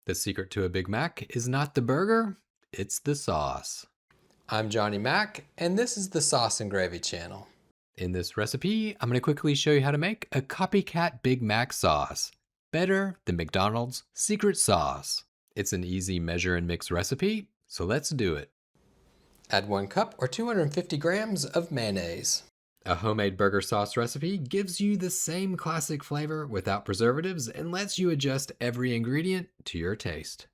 The secret to a Big Mac is not the burger, it's the sauce. I'm Johnny Mac, and this is the Sauce and Gravy channel. In this recipe, I'm going to quickly show you how to make a Copycat Big Mac sauce. Better than McDonald's secret sauce. It's an easy measure and mix recipe, so let's do it. Add 1 cup or 250 grams of mayonnaise. A homemade burger sauce recipe gives you the same classic flavor without preservatives and lets you adjust every ingredient to your taste.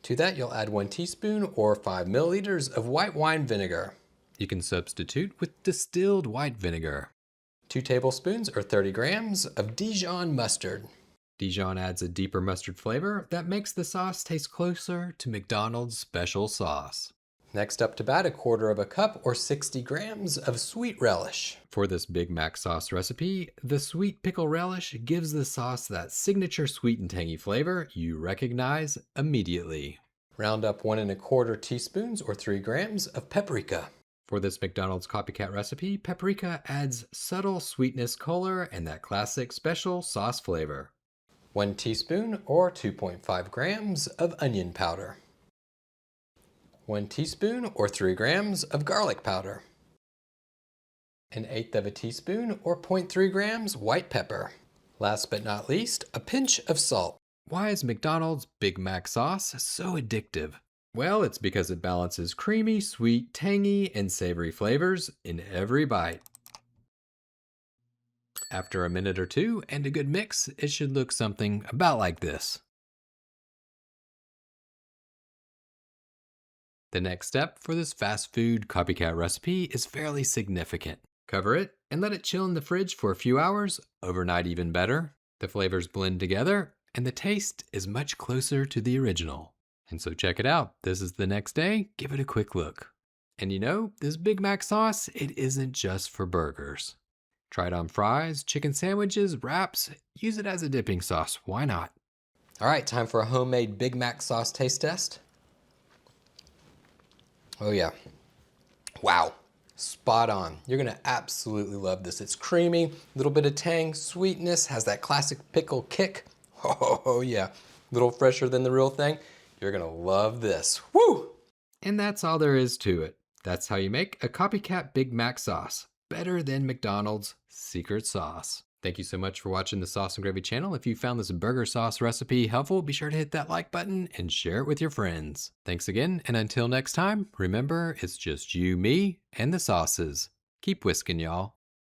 To that, you'll add 1 teaspoon or 5 milliliters of white wine vinegar. You can substitute with distilled white vinegar. 2 tablespoons or 30 grams of Dijon mustard. Dijon adds a deeper mustard flavor that makes the sauce taste closer to McDonald's special sauce. Next up to bat, 1/4 cup or 60 grams of sweet relish. For this Big Mac sauce recipe, the sweet pickle relish gives the sauce that signature sweet and tangy flavor you recognize immediately. Round up 1 1/4 teaspoons or 3 grams of paprika. For this McDonald's copycat recipe, paprika adds subtle sweetness, color, and that classic special sauce flavor. 1 teaspoon or 2.5 grams of onion powder. 1 teaspoon or 3 grams of garlic powder. 1/8 teaspoon or 0.3 grams white pepper. Last but not least, a pinch of salt. Why is McDonald's Big Mac sauce so addictive? Well, it's because it balances creamy, sweet, tangy, and savory flavors in every bite. After a minute or two and a good mix, it should look something about like this. The next step for this fast food copycat recipe is fairly significant. Cover it and let it chill in the fridge for a few hours, overnight even better. The flavors blend together and the taste is much closer to the original. And so check it out. This is the next day. Give it a quick look. And you know, this Big Mac sauce, it isn't just for burgers. Try it on fries, chicken sandwiches, wraps. Use it as a dipping sauce. Why not? All right, time for a homemade Big Mac sauce taste test. Oh yeah. Wow. Spot on. You're gonna absolutely love this. It's creamy, a little bit of tang, sweetness, has that classic pickle kick. Oh yeah. A little fresher than the real thing. You're gonna love this. Woo! And that's all there is to it. That's how you make a copycat Big Mac sauce. Better than McDonald's secret sauce. Thank you so much for watching the Sauce and Gravy channel. If you found this burger sauce recipe helpful, be sure to hit that like button and share it with your friends. Thanks again, and until next time, remember, it's just you, me, and the sauces. Keep whisking, y'all.